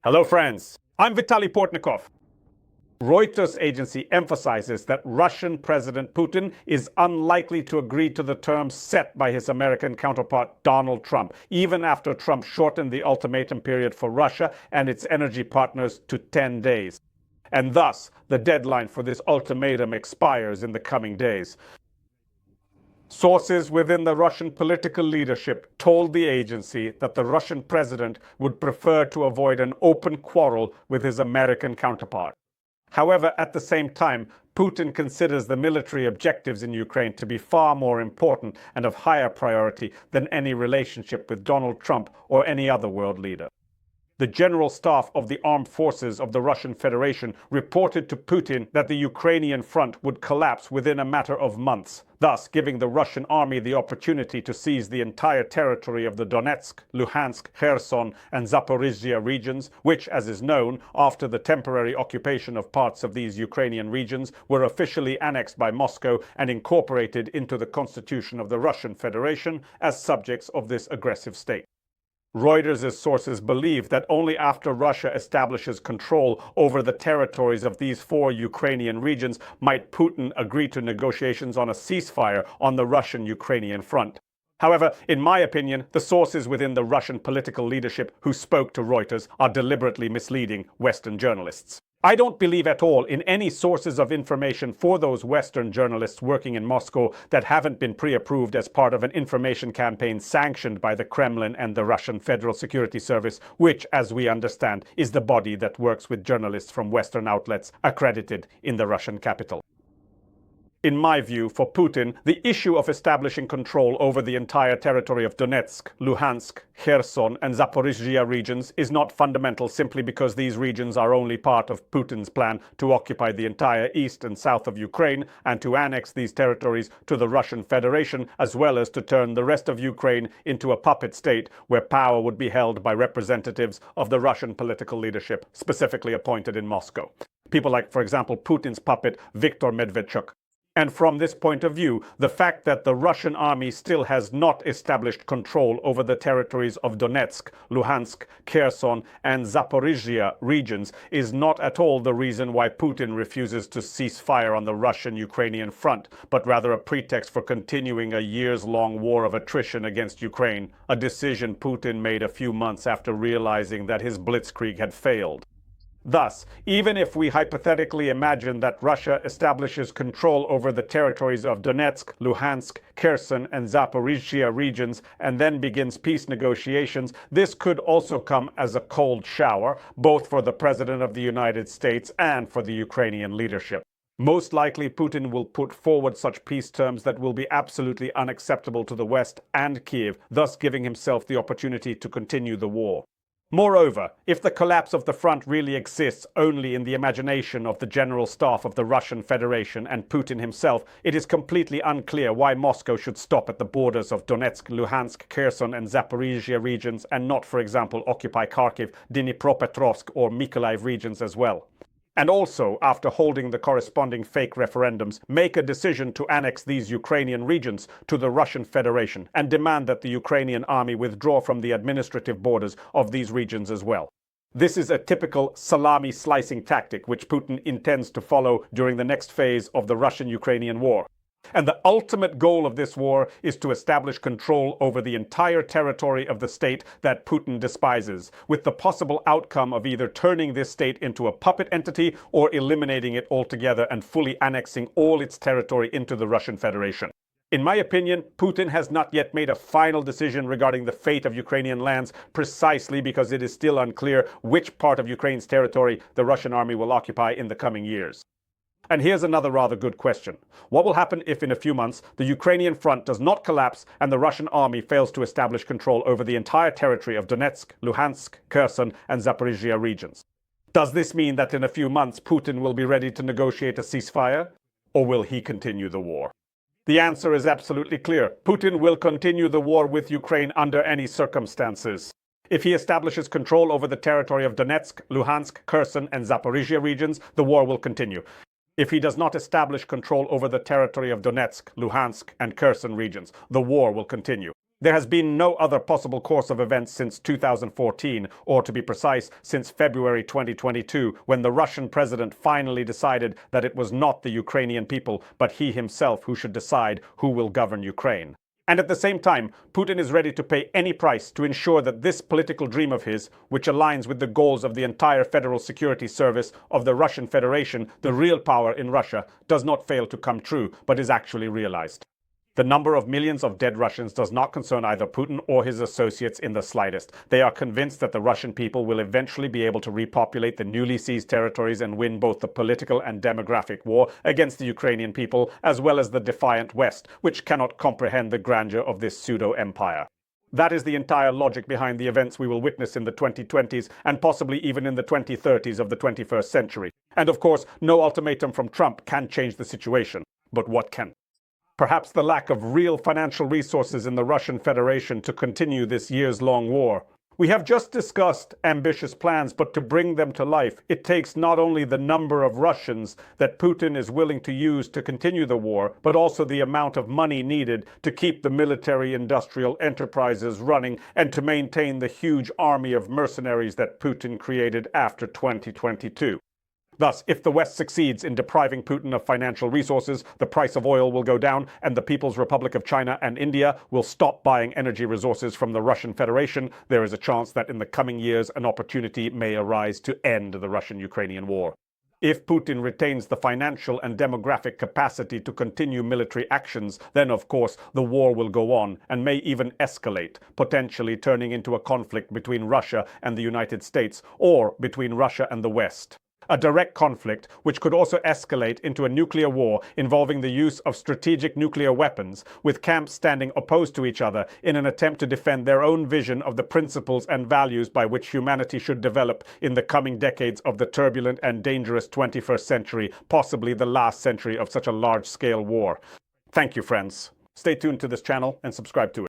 Hello friends, I'm Vitaly Portnikov. Reuters agency emphasizes that Russian President Putin is unlikely to agree to the terms set by his American counterpart Donald Trump, even after Trump shortened the ultimatum period for Russia and its energy partners to 10 days. And thus, the deadline for this ultimatum expires in the coming days. Sources within the Russian political leadership told the agency that the Russian president would prefer to avoid an open quarrel with his American counterpart. However, at the same time, Putin considers the military objectives in Ukraine to be far more important and of higher priority than any relationship with Donald Trump or any other world leader. The General Staff of the Armed Forces of the Russian Federation reported to Putin that the Ukrainian front would collapse within a matter of months, thus giving the Russian army the opportunity to seize the entire territory of the Donetsk, Luhansk, Kherson, and Zaporizhzhia regions, which, as is known, after the temporary occupation of parts of these Ukrainian regions, were officially annexed by Moscow and incorporated into the constitution of the Russian Federation as subjects of this aggressive state. Reuters' sources believe that only after Russia establishes control over the territories of these four Ukrainian regions might Putin agree to negotiations on a ceasefire on the Russian-Ukrainian front. However, in my opinion, the sources within the Russian political leadership who spoke to Reuters are deliberately misleading Western journalists. I don't believe at all in any sources of information for those Western journalists working in Moscow that haven't been pre-approved as part of an information campaign sanctioned by the Kremlin and the Russian Federal Security Service, which, as we understand, is the body that works with journalists from Western outlets accredited in the Russian capital. In my view, for Putin, the issue of establishing control over the entire territory of Donetsk, Luhansk, Kherson, and Zaporizhzhia regions is not fundamental simply because these regions are only part of Putin's plan to occupy the entire east and south of Ukraine and to annex these territories to the Russian Federation, as well as to turn the rest of Ukraine into a puppet state where power would be held by representatives of the Russian political leadership, specifically appointed in Moscow. People like, for example, Putin's puppet Viktor Medvedchuk. And from this point of view, the fact that the Russian army still has not established control over the territories of Donetsk, Luhansk, Kherson, and Zaporizhzhia regions is not at all the reason why Putin refuses to cease fire on the Russian-Ukrainian front, but rather a pretext for continuing a years-long war of attrition against Ukraine, a decision Putin made a few months after realizing that his blitzkrieg had failed. Thus, even if we hypothetically imagine that Russia establishes control over the territories of Donetsk, Luhansk, Kherson, and Zaporizhzhia regions and then begins peace negotiations, this could also come as a cold shower, both for the President of the United States and for the Ukrainian leadership. Most likely, Putin will put forward such peace terms that will be absolutely unacceptable to the West and Kiev, thus giving himself the opportunity to continue the war. Moreover, if the collapse of the front really exists only in the imagination of the General Staff of the Russian Federation and Putin himself, it is completely unclear why Moscow should stop at the borders of Donetsk, Luhansk, Kherson, and Zaporizhzhia regions and not, for example, occupy Kharkiv, Dnipropetrovsk, or Mykolaiv regions as well. And also, after holding the corresponding fake referendums, make a decision to annex these Ukrainian regions to the Russian Federation and demand that the Ukrainian army withdraw from the administrative borders of these regions as well. This is a typical salami slicing tactic which Putin intends to follow during the next phase of the Russian-Ukrainian war. And the ultimate goal of this war is to establish control over the entire territory of the state that Putin despises, with the possible outcome of either turning this state into a puppet entity or eliminating it altogether and fully annexing all its territory into the Russian Federation. In my opinion, Putin has not yet made a final decision regarding the fate of Ukrainian lands, precisely because it is still unclear which part of Ukraine's territory the Russian army will occupy in the coming years. And here's another rather good question. What will happen if in a few months the Ukrainian front does not collapse and the Russian army fails to establish control over the entire territory of Donetsk, Luhansk, Kherson, and Zaporizhzhia regions? Does this mean that in a few months Putin will be ready to negotiate a ceasefire? Or will he continue the war? The answer is absolutely clear. Putin will continue the war with Ukraine under any circumstances. If he establishes control over the territory of Donetsk, Luhansk, Kherson, and Zaporizhzhia regions, the war will continue. If he does not establish control over the territory of Donetsk, Luhansk, and Kherson regions, the war will continue. There has been no other possible course of events since 2014, or to be precise, since February 2022, when the Russian president finally decided that it was not the Ukrainian people, but he himself who should decide who will govern Ukraine. And at the same time, Putin is ready to pay any price to ensure that this political dream of his, which aligns with the goals of the entire Federal Security Service of the Russian Federation, the real power in Russia, does not fail to come true, but is actually realized. The number of millions of dead Russians does not concern either Putin or his associates in the slightest. They are convinced that the Russian people will eventually be able to repopulate the newly seized territories and win both the political and demographic war against the Ukrainian people, as well as the defiant West, which cannot comprehend the grandeur of this pseudo-empire. That is the entire logic behind the events we will witness in the 2020s and possibly even in the 2030s of the 21st century. And of course, no ultimatum from Trump can change the situation. But what can? Perhaps the lack of real financial resources in the Russian Federation to continue this years-long war. We have just discussed ambitious plans, but to bring them to life, it takes not only the number of Russians that Putin is willing to use to continue the war, but also the amount of money needed to keep the military-industrial enterprises running and to maintain the huge army of mercenaries that Putin created after 2022. Thus, if the West succeeds in depriving Putin of financial resources, the price of oil will go down, and the People's Republic of China and India will stop buying energy resources from the Russian Federation. There is a chance that in the coming years an opportunity may arise to end the Russian-Ukrainian war. If Putin retains the financial and demographic capacity to continue military actions, then of course the war will go on and may even escalate, potentially turning into a conflict between Russia and the United States or between Russia and the West. A direct conflict which could also escalate into a nuclear war involving the use of strategic nuclear weapons, with camps standing opposed to each other in an attempt to defend their own vision of the principles and values by which humanity should develop in the coming decades of the turbulent and dangerous 21st century, possibly the last century of such a large-scale war. Thank you, friends. Stay tuned to this channel and subscribe to it.